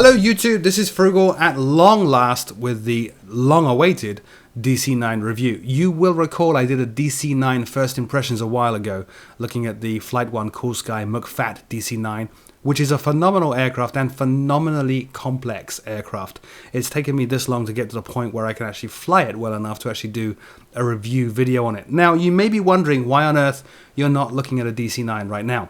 Hello YouTube, this is Froogle at long last with the long-awaited DC-9 review. You will recall I did a DC-9 first impressions a while ago, looking at the Flight 1 Coolsky McPhat DC-9, which is a phenomenal aircraft and phenomenally complex aircraft. It's taken me this long to get to the point where I can actually fly it well enough to actually do a review video on it. Now, you may be wondering why on earth you're not looking at a DC-9 right now.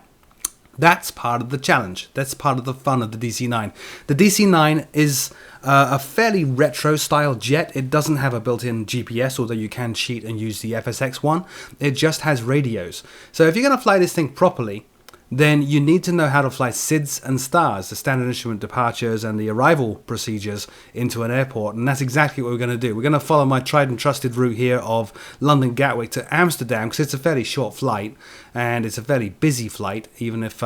That's part of the challenge. That's part of the fun of the DC-9. The DC-9 is a fairly retro style jet. It doesn't have a built-in GPS, although you can cheat and use the FSX one. It just has radios. So if you're going to fly this thing properly, then you need to know how to fly SIDs and STARs, the standard instrument departures and the arrival procedures into an airport. And that's exactly what we're going to do. We're going to follow my tried and trusted route here of London Gatwick to Amsterdam, because it's a fairly short flight and it's a fairly busy flight, even if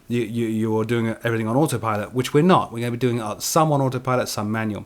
you're doing everything on autopilot, which we're not. We're going to be doing some on autopilot, some manual.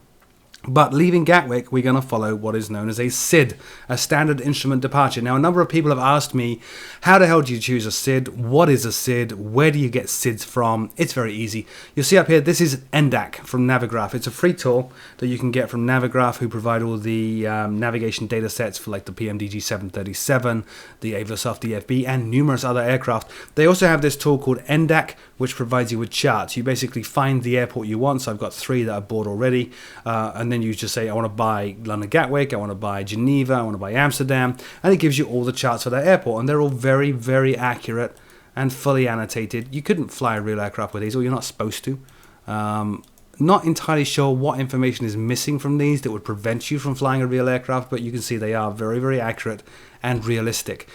But leaving Gatwick, we're going to follow what is known as a SID, a standard instrument departure. Now, a number of people have asked me, how the hell do you choose a SID? What is a SID? Where do you get SIDs from? It's very easy. You'll see up here, this is NDAC from Navigraph. It's a free tool that you can get from Navigraph, who provide all the navigation data sets for like the PMDG 737, the Avassoft DFB, and numerous other aircraft. They also have this tool called NDAC, which provides you with charts. You basically find the airport you want. So I've got 3 that are bought already, and then you just say, I want to buy London Gatwick, I want to buy Geneva, I want to buy Amsterdam, and it gives you all the charts for that airport, and they're all very, very accurate and fully annotated. You couldn't fly a real aircraft with these, or you're not supposed to. Not entirely sure what information is missing from these that would prevent you from flying a real aircraft, but you can see they are very, very accurate and realistic.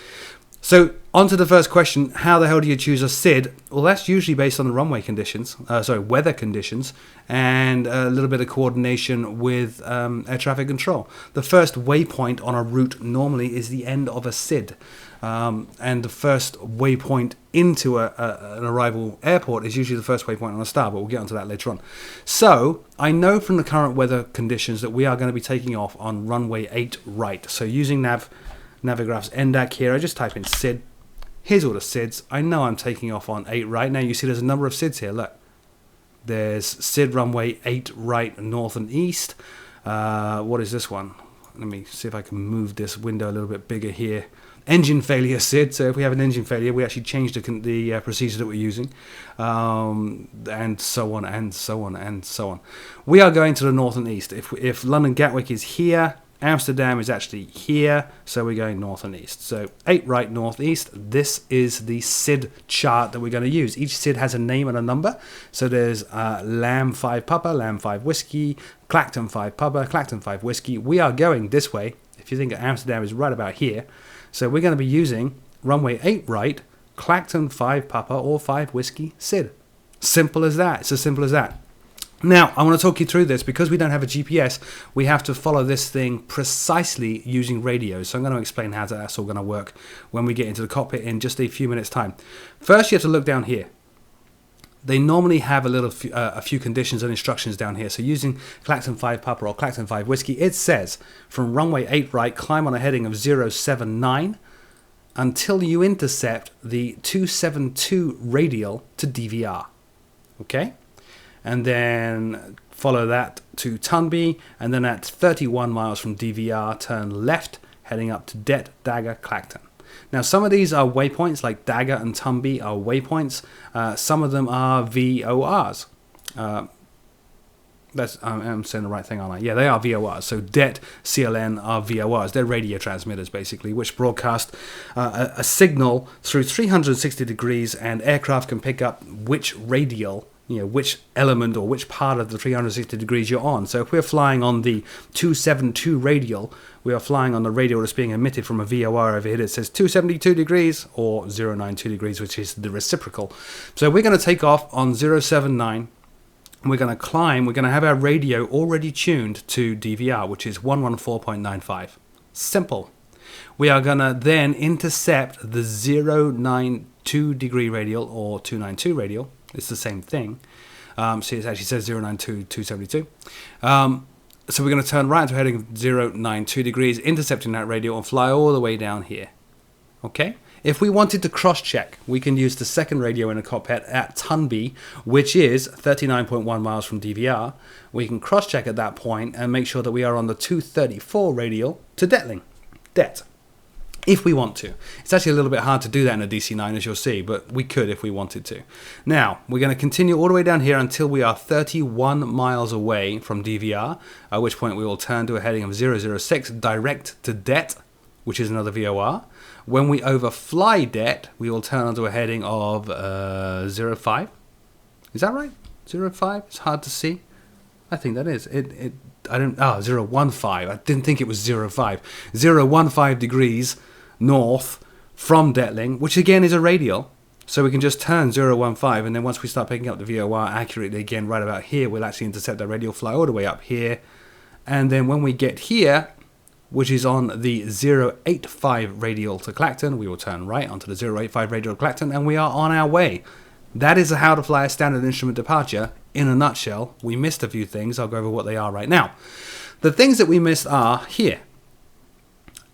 So, on to the first question, how the hell do you choose a SID? Well, that's usually based on the runway conditions, weather conditions, and a little bit of coordination with air traffic control. The first waypoint on a route normally is the end of a SID, and the first waypoint into an arrival airport is usually the first waypoint on a star, but we'll get onto that later on. So, I know from the current weather conditions that we are going to be taking off on runway 8 right. So, using Navigraph's NDAC here, I just type in SID. Here's all the SIDs. I know I'm taking off on 8 right. Now you see there's a number of SIDs here. Look. There's SID runway 8 right, north and east. What is this one? Let me see if I can move this window a little bit bigger here. Engine failure SID. So if we have an engine failure, we actually change the procedure that we're using. And so on and so on and so on. We are going to the north and east. If London Gatwick is here, Amsterdam is actually here, so we're going north and east. So 8 right, north, east. This is the Cid chart that we're going to use. Each Cid has a name and a number. So there's Lamb 5 Papa, Lamb 5 Whiskey, Clacton 5 Papa, Clacton 5 Whiskey. We are going this way. If you think Amsterdam is right about here. So we're going to be using runway 8 right, Clacton 5 Papa or 5 Whiskey Cid. Simple as that. It's as simple as that. Now, I want to talk you through this. Because we don't have a GPS, we have to follow this thing precisely using radios. So I'm going to explain how that's all going to work when we get into the cockpit in just a few minutes' time. First, you have to look down here. They normally have a few conditions and instructions down here. So using Clacton 5 Papa or Clacton 5 Whiskey, it says, from runway 8 right, climb on a heading of 079 until you intercept the 272 radial to DVR. Okay? And then follow that to Tunby, and then at 31 miles from DVR, turn left, heading up to Det, Dagger, Clacton. Now, some of these are waypoints, like Dagger and Tunby are waypoints. Some of them are VORs. I'm saying the right thing, aren't I? Yeah, they are VORs. So Det, CLN are VORs. They're radio transmitters, basically, which broadcast a signal through 360 degrees, and aircraft can pick up which radial, which element or which part of the 360 degrees you're on. So if we're flying on the 272 radial, we are flying on the radial that's being emitted from a VOR over here that says 272 degrees or 092 degrees, which is the reciprocal. So we're going to take off on 079. We're going to climb. We're going to have our radio already tuned to DVR, which is 114.95. Simple. We are going to then intercept the 092 degree radial or 292 radial. It's the same thing. See, it actually says 092, 272. So we're going to turn right into heading 092 degrees, intercepting that radial, and fly all the way down here. Okay? If we wanted to cross-check, we can use the second radio in the cockpit at Tunby, which is 39.1 miles from DVR. We can cross-check at that point and make sure that we are on the 234 radial to Detling. If we want to. It's actually a little bit hard to do that in a DC-9, as you'll see, but we could if we wanted to. Now, we're going to continue all the way down here until we are 31 miles away from DVR, at which point we will turn to a heading of 006 direct to Det, which is another VOR. When we overfly Det, we will turn onto a heading of 05. Is that right? 05? It's hard to see. I think that is. 015. I didn't think it was 05. 015 degrees north from Detling, which again is a radial. So we can just turn 015, and then once we start picking up the VOR accurately again right about here, we'll actually intercept that radial fly all the way up here. And then when we get here, which is on the 085 radial to Clacton, we will turn right onto the 085 radial to Clacton, and we are on our way. That is how to fly a standard instrument departure in a nutshell. We missed a few things. I'll go over what they are right now. The things that we missed are here.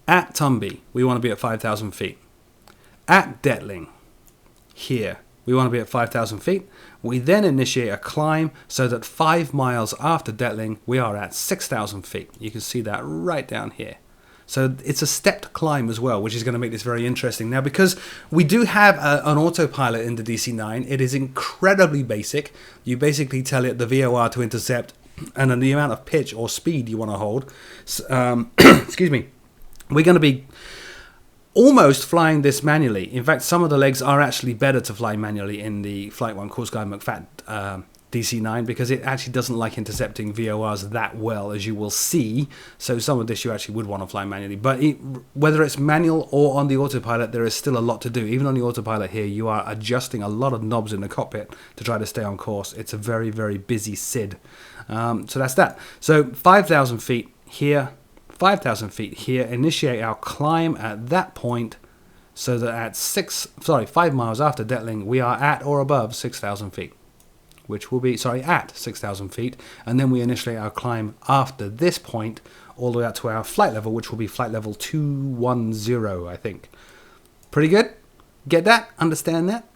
At Tunby, we want to be at 5,000 feet. At Detling, here, we want to be at 5,000 feet. We then initiate a climb so that 5 miles after Detling, we are at 6,000 feet. You can see that right down here. So it's a stepped climb as well, which is going to make this very interesting. Now, because we do have an autopilot in the DC-9, it is incredibly basic. You basically tell it the VOR to intercept and then the amount of pitch or speed you want to hold. Excuse me. We're going to be almost flying this manually. In fact, some of the legs are actually better to fly manually in the Flight 1 Coolsky McPhat DC-9 because it actually doesn't like intercepting VORs that well, as you will see. So some of this you actually would want to fly manually. But whether it's manual or on the autopilot, there is still a lot to do. Even on the autopilot here, you are adjusting a lot of knobs in the cockpit to try to stay on course. It's a very, very busy Cid. So that's that. So 5,000 feet here, 5,000 feet here. Initiate our climb at that point so that at 5 miles after Detling, we are at or above 6,000 feet. Which will be, at 6,000 feet, and then we initiate our climb after this point all the way up to our flight level, which will be flight level 210, I think. Pretty good? Get that? Understand that?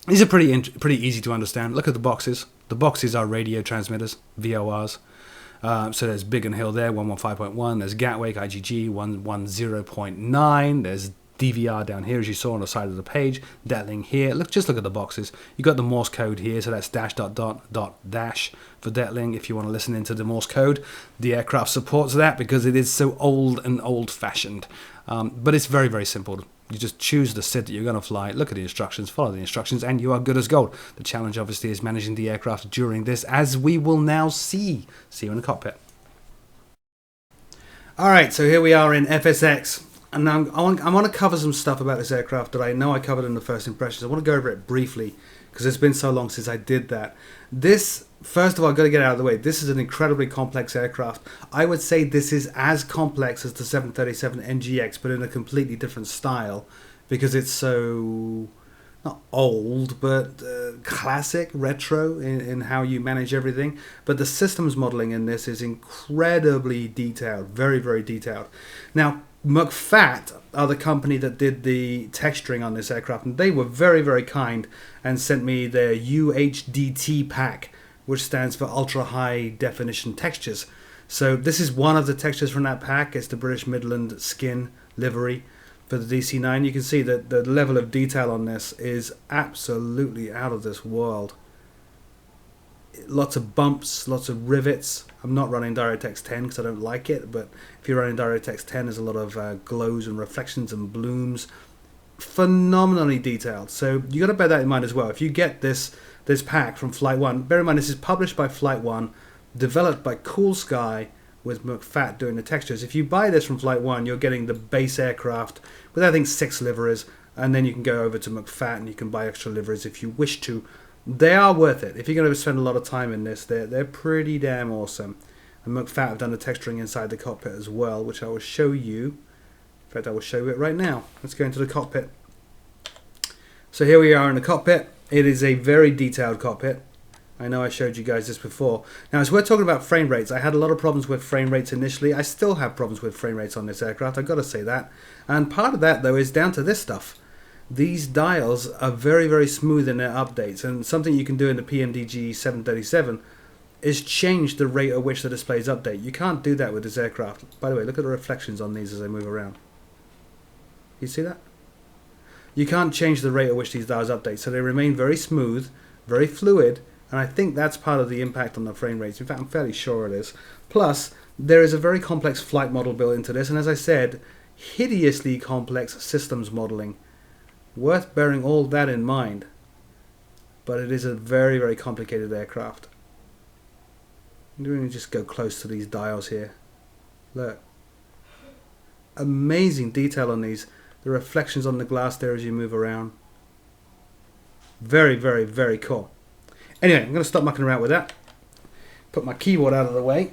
These are pretty easy to understand. Look at the boxes. The boxes are radio transmitters, VORs. So there's Biggin Hill there, 115.1. There's Gatwick, IGG, 110.9. There's DVR down here, as you saw on the side of the page. Detling here. Just look at the boxes. You got the Morse code here, so that's dash dot dot dot dash for Detling. If you want to listen into the Morse code, the aircraft supports that because it is so old and old-fashioned. But it's very, very simple. You just choose the Cid that you're going to fly, look at the instructions, follow the instructions, and you are good as gold. The challenge, obviously, is managing the aircraft during this, as we will now see. See you in the cockpit. All right, so here we are in FSX. And now I want to cover some stuff about this aircraft that I know I covered in the first impressions. I want to go over it briefly because it's been so long since I did that. This, first of all, I've got to get it out of the way. This is an incredibly complex aircraft. I would say this is as complex as the 737 NGX, but in a completely different style because it's so, not old, but classic, retro in how you manage everything. But the systems modeling in this is incredibly detailed, very, very detailed. Now, McPhat are the company that did the texturing on this aircraft, and they were very, very kind and sent me their UDHT pack, which stands for Ultra High Definition Textures. So this is one of the textures from that pack. It's the British Midland skin livery for the DC-9. You can see that the level of detail on this is absolutely out of this world. Lots of bumps, lots of rivets. I'm not running DirectX 10 because I don't like it, but if you're running DirectX 10, there's a lot of glows and reflections and blooms. Phenomenally detailed. So you got to bear that in mind as well. If you get this pack from Flight 1, bear in mind this is published by Flight 1, developed by Coolsky with McPhat doing the textures. If you buy this from Flight 1, you're getting the base aircraft with I think 6 liveries, and then you can go over to McPhat and you can buy extra liveries if you wish to. They are worth it. If you're going to spend a lot of time in this, they're pretty damn awesome. And McPhat have done the texturing inside the cockpit as well, which I will show you. In fact, I will show you it right now. Let's go into the cockpit. So here we are in the cockpit. It is a very detailed cockpit. I know I showed you guys this before. Now, as we're talking about frame rates, I had a lot of problems with frame rates initially. I still have problems with frame rates on this aircraft, I've got to say that. And part of that, though, is down to this stuff. these dials are very, very smooth in their updates, and something you can do in the PMDG 737 is change the rate at which the displays update. You can't do that with this aircraft. By the way, look at the reflections on these as they move around. You see that? You can't change the rate at which these dials update, so they remain very smooth, very fluid, and I think that's part of the impact on the frame rates. In fact, I'm fairly sure it is. Plus, there is a very complex flight model built into this, and as I said, hideously complex systems modeling. Worth bearing all that in mind, but it is a very, very complicated aircraft. I'm going to just go close to these dials here. Look. Amazing detail on these. The reflections on the glass there as you move around. Very, very, very cool. Anyway, I'm going to stop mucking around with that. Put my keyboard out of the way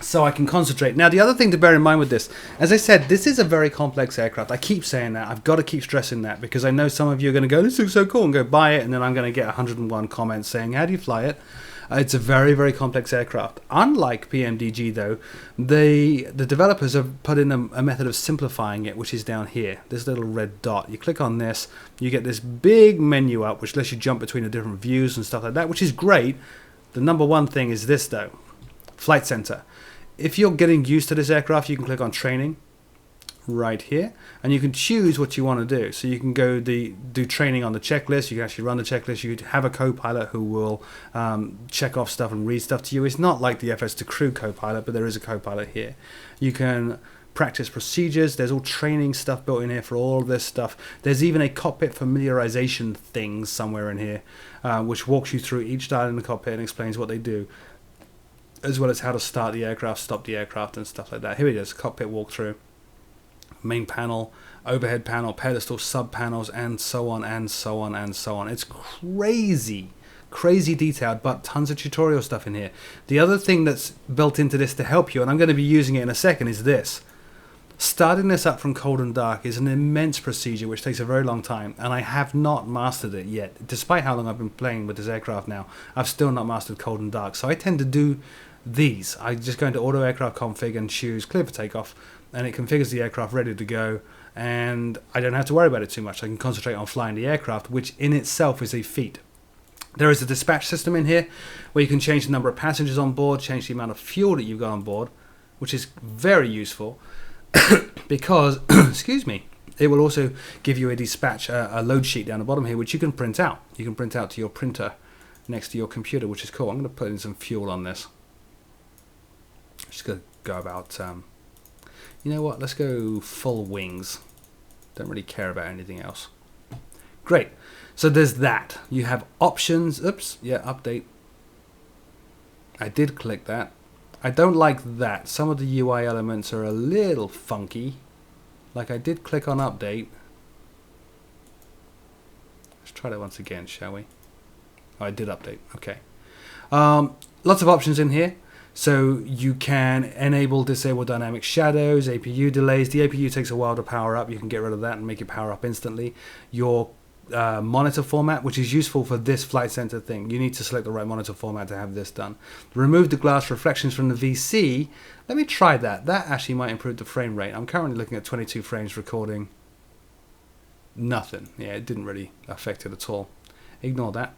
so I can concentrate. Now, the other thing to bear in mind with this, as I said, this is a very complex aircraft. I keep saying that. I've got to keep stressing that because I know some of you are going to go, this looks so cool, and go buy it, and then I'm going to get 101 comments saying, how do you fly it? It's a very, very complex aircraft. Unlike PMDG, though, the developers have put in a method of simplifying it, which is down here, this little red dot. You click on this, you get this big menu up, which lets you jump between the different views and stuff like that, which is great. The number one thing is this, though, Flight Center. If you're getting used to this aircraft, you can click on Training right here, and you can choose what you want to do. So you can go do training on the checklist. You can actually run the checklist. You have a co-pilot who will check off stuff and read stuff to you. It's not like the FS to crew co-pilot, but there is a co-pilot here. You can practice procedures. There's all training stuff built in here for all of this stuff. There's even a cockpit familiarization thing somewhere in here, which walks you through each dial in the cockpit and explains what they do, as well as how to start the aircraft, stop the aircraft, and stuff like that. Here it is, cockpit walkthrough. Main panel, overhead panel, pedestal, sub panels, and so on and so on and so on. It's crazy detailed, but tons of tutorial stuff in here. The other thing that's built into this to help you, and I'm going to be using it in a second, is this. Starting this up from cold and dark is an immense procedure which takes a very long time, and I have not mastered it yet. Despite how long I've been playing with this aircraft now, I've still not mastered cold and dark. So I tend to do these. I just go into auto aircraft config and choose clear for takeoff, and it configures the aircraft ready to go, and I don't have to worry about it too much. I can concentrate on flying the aircraft, which in itself is a feat. There is a dispatch system in here where you can change the number of passengers on board, change the amount of fuel that you've got on board, which is very useful because, excuse me, it will also give you a dispatch, a load sheet down the bottom here, which you can print out. You can print out to your printer next to your computer, which is cool. I'm going to put in some fuel on this. Just going to go about... you know what, let's go full wings. Don't really care about anything else. Great. So there's that. You have options. Oops, yeah, update. I did click that. I don't like that. Some of the UI elements are a little funky. Like I did click on update. Let's try that once again, shall we? Oh, I did update. Okay. Lots of options in here. So you can enable, disable dynamic shadows, APU delays. The APU takes a while to power up. You can get rid of that and make it power up instantly. Your monitor format, which is useful for this Flight Center thing. You need to select the right monitor format to have this done. Remove the glass reflections from the VC. Let me try that. That actually might improve the frame rate. I'm currently looking at 22 frames recording. Nothing. Yeah, it didn't really affect it at all. Ignore that.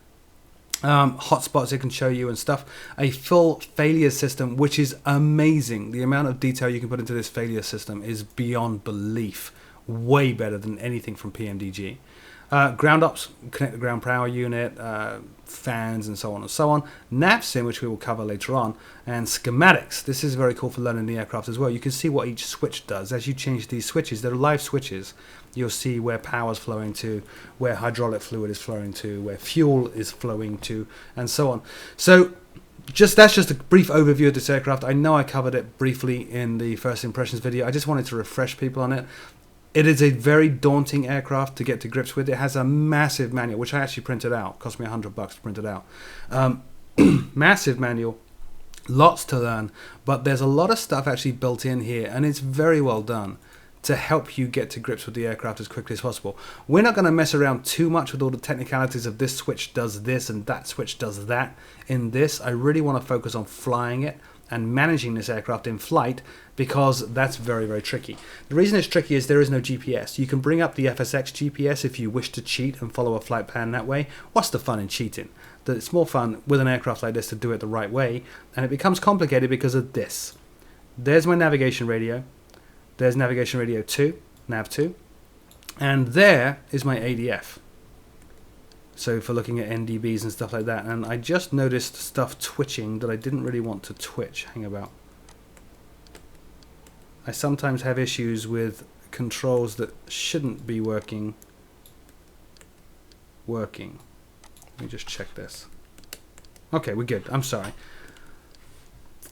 Hotspots it can show you and stuff. A full failure system, which is amazing. The amount of detail you can put into this failure system is beyond belief. Way better than anything from PMDG. Ground ops, connect the ground power unit, fans, and so on and so on. NavSim, which we will cover later on, and schematics. This is very cool for learning the aircraft as well. You can see what each switch does. As you change these switches, they're live switches. You'll see where power is flowing to, where hydraulic fluid is flowing to, where fuel is flowing to, and so on. So that's just a brief overview of this aircraft. I know I covered it briefly in the first impressions video. I just wanted to refresh people on it. It is a very daunting aircraft to get to grips with. It has a massive manual, which I actually printed out. It cost me $100 to print it out. Massive manual, lots to learn, but there's a lot of stuff actually built in here, and it's very well done to help you get to grips with the aircraft as quickly as possible. We're not going to mess around too much with all the technicalities of this switch does this and that switch does that in this. I really want to focus on flying it and managing this aircraft in flight, because that's very, very tricky. The reason it's tricky is there is no GPS. You can bring up the FSX GPS if you wish to cheat and follow a flight plan that way. What's the fun in cheating? It's more fun with an aircraft like this to do it the right way, and it becomes complicated because of this. There's my navigation radio. There's navigation radio 2, nav 2, and there is my ADF. So for looking at NDBs and stuff like that. And I just noticed stuff twitching that I didn't really want to twitch. Hang about. I sometimes have issues with controls that shouldn't be working. Let me just check this. Okay, we're good. I'm sorry.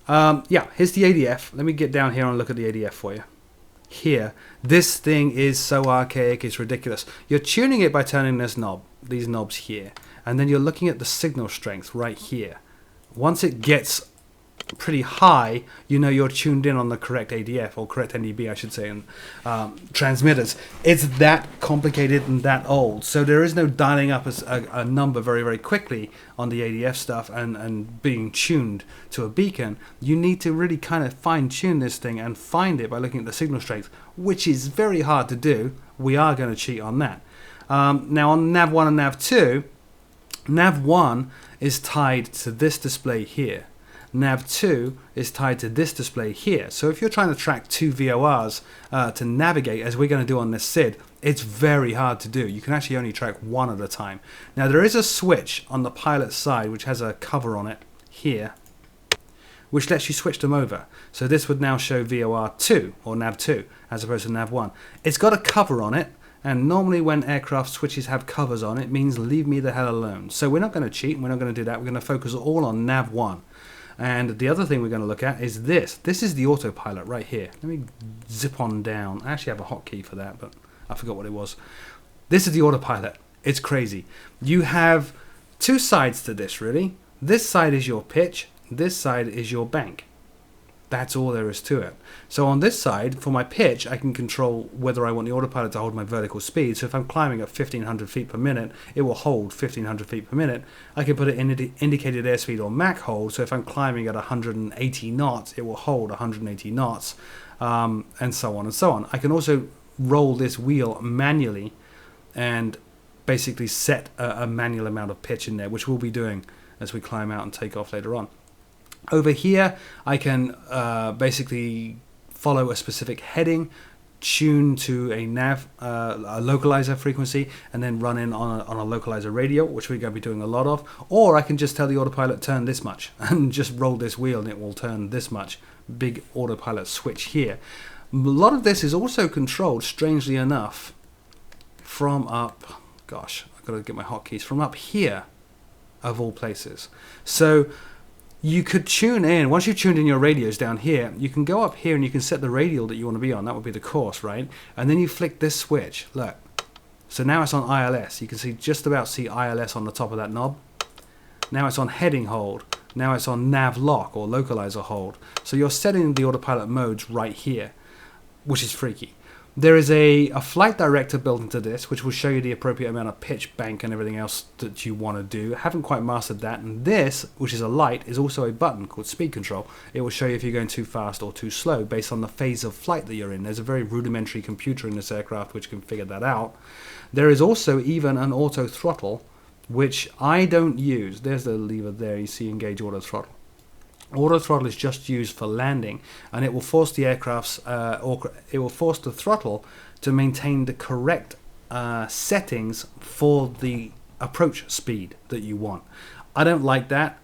Yeah, here's the ADF. Let me get down here and look at the ADF for you. Here, this thing is so archaic, it's ridiculous. You're tuning it by turning this knob, these knobs here, and then you're looking at the signal strength right here. Once it gets pretty high, you know you're tuned in on the correct ADF, or correct NDB I should say, and transmitters. It's that complicated and that old, so there is no dialing up a number very, very quickly on the ADF stuff and being tuned to a beacon. You need to really kind of fine tune this thing and find it by looking at the signal strength, which is very hard to do. We are going to cheat on that. Now on nav 1 and nav 2, nav 1 is tied to this display here. Nav 2 is tied to this display here. So if you're trying to track two VORs to navigate, as we're going to do on this Cid, it's very hard to do. You can actually only track one at a time. Now there is a switch on the pilot side which has a cover on it here, which lets you switch them over. So this would now show VOR 2 or nav 2 as opposed to nav 1. It's got a cover on it, and normally when aircraft switches have covers on it, means leave me the hell alone. So we're not going to cheat, and we're not going to do that. We're going to focus all on nav 1. And the other thing we're going to look at is this. This is the autopilot right here. Let me zip on down. I actually have a hotkey for that, but I forgot what it was. This is the autopilot. It's crazy. You have two sides to this, really. This side is your pitch. This side is your bank. That's all there is to it. So on this side, for my pitch, I can control whether I want the autopilot to hold my vertical speed. So if I'm climbing at 1500 feet per minute, it will hold 1500 feet per minute. I can put it in indicated airspeed or Mach hold. So if I'm climbing at 180 knots, it will hold 180 knots, and so on and so on. I can also roll this wheel manually and basically set a manual amount of pitch in there, which we'll be doing as we climb out and take off later on. Over here, I can basically follow a specific heading, tune to a nav, a localizer frequency, and then run in on a localizer radio, which we're going to be doing a lot of. Or I can just tell the autopilot turn this much, and just roll this wheel, and it will turn this much. Big autopilot switch here. A lot of this is also controlled, strangely enough, from up. Gosh, I've got to get my hotkeys from up here, of all places. So you could tune in, once you've tuned in your radios down here, you can go up here and you can set the radial that you want to be on. That would be the course, right? And then you flick this switch, look. So now it's on ILS. You can just about see ILS on the top of that knob. Now it's on heading hold. Now it's on nav lock or localizer hold. So you're setting the autopilot modes right here, which is freaky. There is a flight director built into this, which will show you the appropriate amount of pitch, bank, and everything else that you want to do. I haven't quite mastered that. And this, which is a light, is also a button called speed control. It will show you if you're going too fast or too slow based on the phase of flight that you're in. There's a very rudimentary computer in this aircraft which can figure that out. There is also even an auto throttle, which I don't use. There's the lever there. You see engage auto throttle. Auto throttle is just used for landing, and it will force the aircraft's it will force the throttle to maintain the correct settings for the approach speed that you want. I don't like that.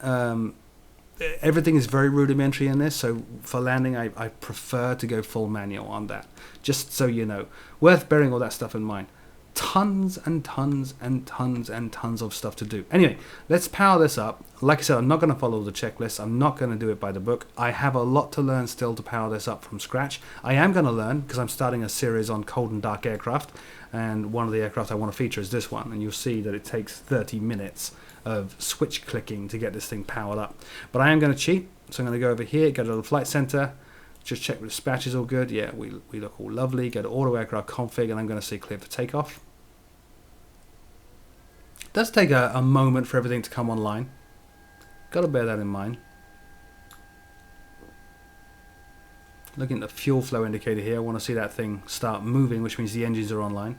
Everything is very rudimentary in this, so for landing I prefer to go full manual on that, just so you know. Worth bearing all that stuff in mind. Tons and tons and tons and tons of stuff to do. Anyway, let's power this up. Like I said, I'm not going to follow the checklist. I'm not going to do it by the book. I have a lot to learn still to power this up from scratch. I am going to learn because I'm starting a series on cold and dark aircraft, and one of the aircraft I want to feature is this one, and you'll see that it takes 30 minutes of switch clicking to get this thing powered up. But I am going to cheat, so I'm going to go over here, go to the flight center, just check the dispatch is all good. Yeah, we look all lovely. Go to auto aircraft config, and I'm going to say clear for takeoff. It does take a moment for everything to come online. Got to bear that in mind. Looking at the fuel flow indicator here, I want to see that thing start moving, which means the engines are online.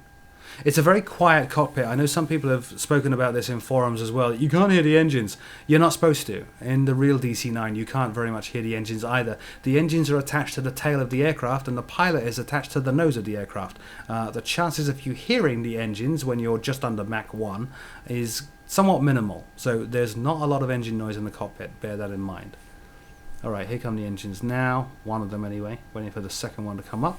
It's a very quiet cockpit. I know some people have spoken about this in forums as well. You can't hear the engines. You're not supposed to. In the real DC-9, you can't very much hear the engines either. The engines are attached to the tail of the aircraft, and the pilot is attached to the nose of the aircraft. The chances of you hearing the engines when you're just under Mach 1 is somewhat minimal. So there's not a lot of engine noise in the cockpit. Bear that in mind. Alright, here come the engines now. One of them anyway. Waiting for the second one to come up.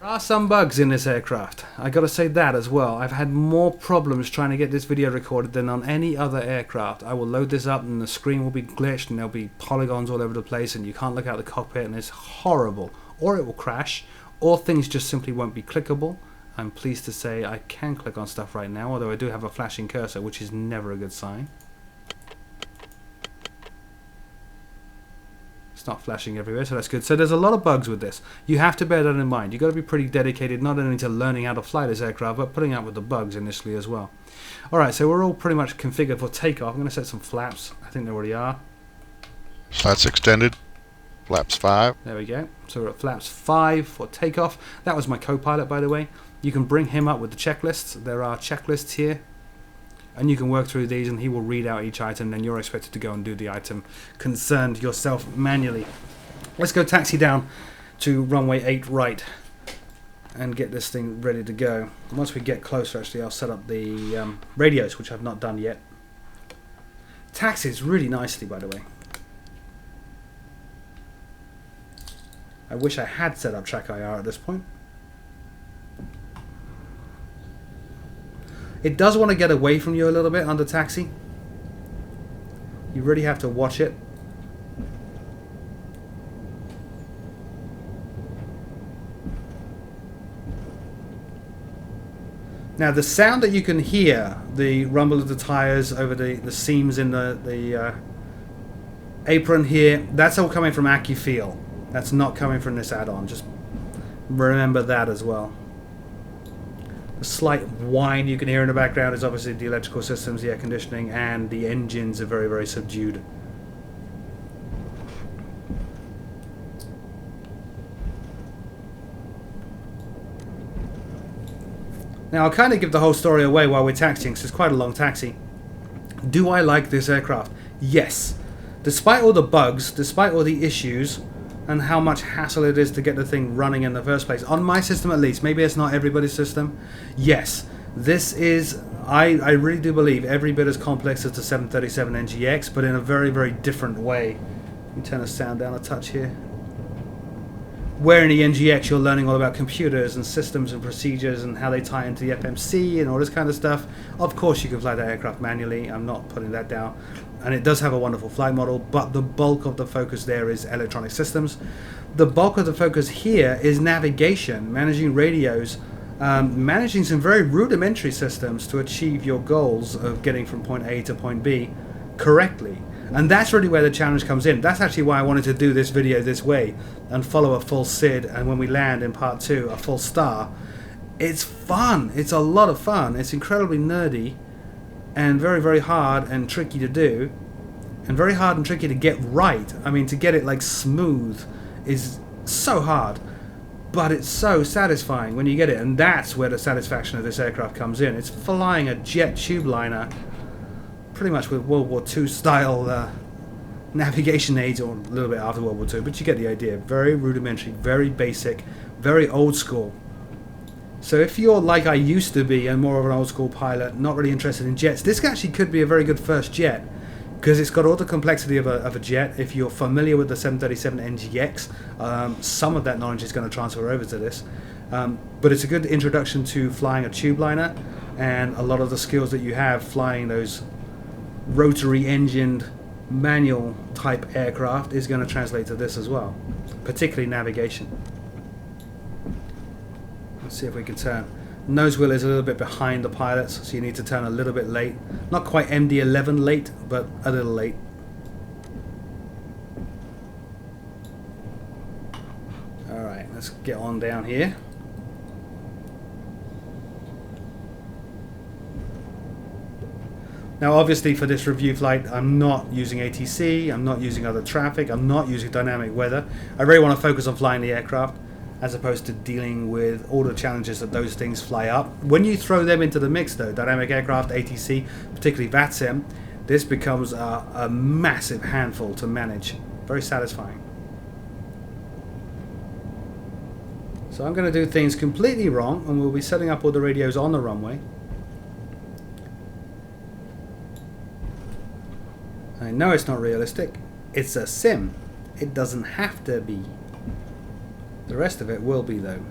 There are some bugs in this aircraft. I gotta say that as well. I've had more problems trying to get this video recorded than on any other aircraft. I will load this up and the screen will be glitched and there'll be polygons all over the place and you can't look out the cockpit and it's horrible. Or it will crash, or things just simply won't be clickable. I'm pleased to say I can click on stuff right now, although I do have a flashing cursor, which is never a good sign. Not flashing everywhere, so that's good. So there's a lot of bugs with this. You have to bear that in mind. You've got to be pretty dedicated not only to learning how to fly this aircraft, but putting up with the bugs initially as well. Alright, so we're all pretty much configured for takeoff. I'm going to set some flaps. I think they already are. Flaps extended. Flaps 5. There we go. So we're at flaps 5 for takeoff. That was my co-pilot, by the way. You can bring him up with the checklists. There are checklists here. And you can work through these and he will read out each item, then you're expected to go and do the item concerned yourself manually. Let's go taxi down to runway 8 right and get this thing ready to go. Once we get closer, actually, I'll set up the radios, which I've not done yet. Taxis really nicely, by the way. I wish I had set up track IR at this point. It does want to get away from you a little bit under taxi. You really have to watch it. Now the sound that you can hear, the rumble of the tires over the seams in the apron here, that's all coming from AccuFeel. That's not coming from this add-on. Just remember that as well. The slight whine you can hear in the background is obviously the electrical systems, the air conditioning, and the engines are very, very subdued. Now I'll kind of give the whole story away while we're taxiing, because it's quite a long taxi. Do I like this aircraft? Yes. Despite all the bugs, despite all the issues, and how much hassle it is to get the thing running in the first place. On my system at least, maybe it's not everybody's system. Yes, this is, I really do believe, every bit as complex as the 737 NGX, but in a very, very different way. Let me turn the sound down a touch here. Where in the NGX you're learning all about computers and systems and procedures and how they tie into the FMC and all this kind of stuff. Of course you can fly that aircraft manually, I'm not putting that down. And it does have a wonderful flight model, but the bulk of the focus there is electronic systems. The bulk of the focus here is navigation, managing radios, managing some very rudimentary systems to achieve your goals of getting from point A to point B correctly. And that's really where the challenge comes in. That's actually why I wanted to do this video this way and follow a full Cid, and when we land in part 2, a full star. It's fun. It's a lot of fun. It's incredibly nerdy and very, very hard and tricky to do, and very hard and tricky to get right. I mean, to get it like smooth is so hard, but it's so satisfying when you get it, and that's where the satisfaction of this aircraft comes in. It's flying a jet tube liner pretty much with World War II style navigation aids, or a little bit after World War II, but you get the idea. Very rudimentary, very basic, very old school. So if you're like I used to be and more of an old school pilot, not really interested in jets, this actually could be a very good first jet, because it's got all the complexity of a jet. If you're familiar with the 737 NGX, some of that knowledge is going to transfer over to this. But it's a good introduction to flying a tube liner, and a lot of the skills that you have flying those rotary engined manual type aircraft is going to translate to this as well, particularly navigation. Let's see if we can turn. Nose wheel is a little bit behind the pilots, so you need to turn a little bit late. Not quite MD-11 late, but a little late. Alright, let's get on down here. Now obviously for this review flight I'm not using ATC, I'm not using other traffic, I'm not using dynamic weather. I really want to focus on flying the aircraft as opposed to dealing with all the challenges that those things fly up. When you throw them into the mix though, dynamic aircraft, ATC, particularly VATSIM, this becomes a massive handful to manage. Very satisfying. So I'm going to do things completely wrong and we'll be setting up all the radios on the runway. I know it's not realistic. It's a sim. It doesn't have to be. The rest of it will be though.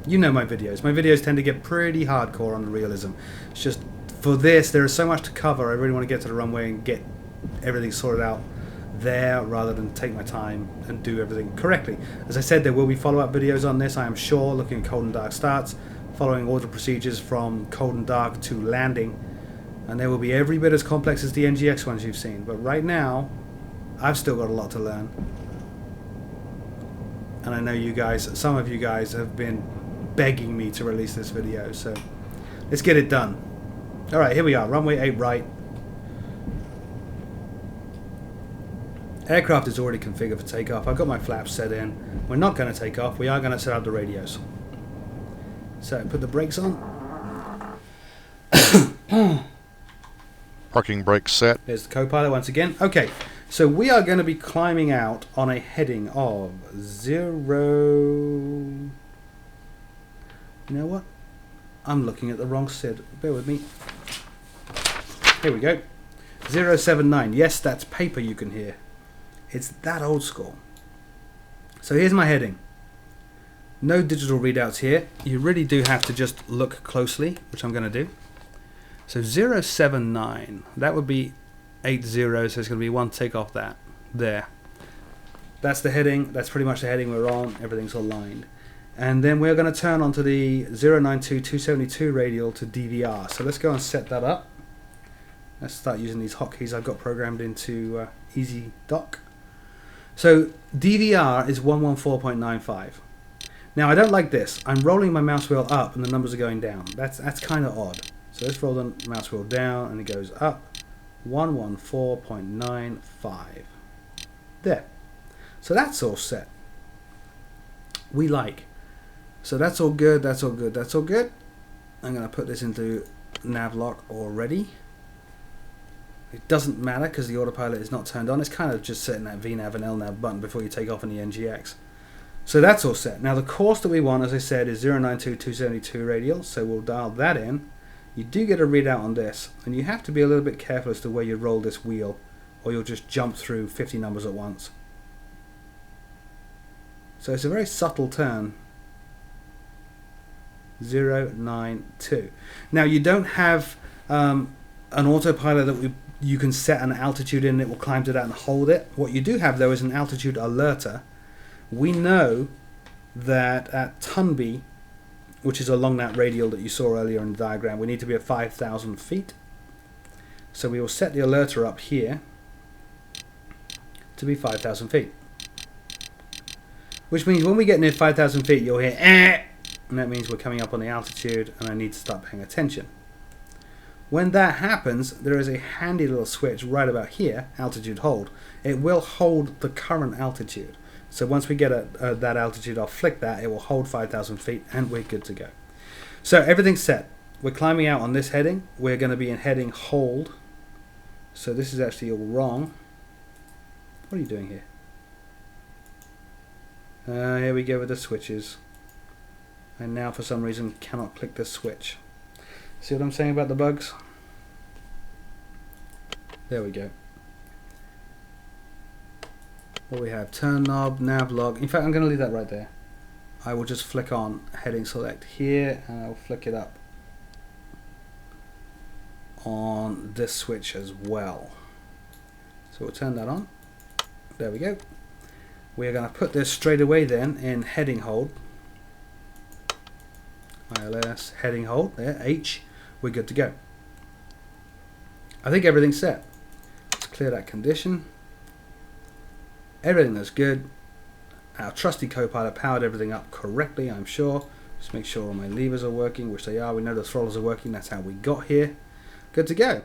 You know my videos. My videos tend to get pretty hardcore on the realism. It's just for this there is so much to cover. I really want to get to the runway and get everything sorted out there rather than take my time and do everything correctly. As I said, there will be follow-up videos on this, I am sure, looking at cold and dark starts, following all the procedures from cold and dark to landing. And they will be every bit as complex as the NGX ones you've seen. But right now, I've still got a lot to learn. And I know you guys, some of you guys have been begging me to release this video. So let's get it done. Alright, here we are. Runway 8 right. Aircraft is already configured for takeoff. I've got my flaps set in. We're not going to take off. We are going to set up the radios. So put the brakes on. Parking brake set. There's the co-pilot once again. Okay, so we are going to be climbing out on a heading of 0... You know what? I'm looking at the wrong Cid. Bear with me. Here we go. 079. Yes, that's paper you can hear. It's that old school. So here's my heading. No digital readouts here. You really do have to just look closely, which I'm going to do. So 079, that would be 80, so it's going to be one takeoff that. There. That's the heading, that's pretty much the heading we're on, everything's aligned. And then we're going to turn onto the 092-272 radial to DVR. So let's go and set that up. Let's start using these hotkeys I've got programmed into Easy Dock. So DVR is 114.95. Now I don't like this. I'm rolling my mouse wheel up and the numbers are going down. That's kind of odd. So let's roll the mouse wheel down and it goes up 114.95. There. So that's all set. We like. So that's all good, that's all good, that's all good. I'm going to put this into nav lock already. It doesn't matter because the autopilot is not turned on. It's kind of just setting that VNAV and LNAV button before you take off in the NGX. So that's all set. Now the course that we want, as I said, is 092-272 radial. So we'll dial that in. You do get a readout on this, and you have to be a little bit careful as to where you roll this wheel, or you'll just jump through 50 numbers at once. So it's a very subtle turn. 092. Now you don't have an autopilot that you can set an altitude in, it will climb to that and hold it. What you do have though is an altitude alerter. We know that at Tunby, which is along that radial that you saw earlier in the diagram, we need to be at 5,000 feet. So we will set the alerter up here to be 5,000 feet. Which means when we get near 5,000 feet, you'll hear eh, and that means we're coming up on the altitude and I need to start paying attention. When that happens, there is a handy little switch right about here, altitude hold. It will hold the current altitude. So once we get at that altitude, I'll flick that, it will hold 5,000 feet and we're good to go. So everything's set. We're climbing out on this heading. We're going to be in heading hold. So this is actually all wrong. What are you doing here? Here we go with the switches. And now for some reason cannot click this switch. See what I'm saying about the bugs? There we go. What we have, turn knob, nav log. In fact, I'm going to leave that right there. I will just flick on heading select here and I'll flick it up on this switch as well. So we'll turn that on. There we go. We're going to put this straight away then in heading hold. ILS, heading hold, there, H. We're good to go. I think everything's set. Let's clear that condition. Everything looks good. Our trusty co-pilot powered everything up correctly, I'm sure. Just make sure all my levers are working, which they are. We know the throttles are working. That's how we got here. Good to go.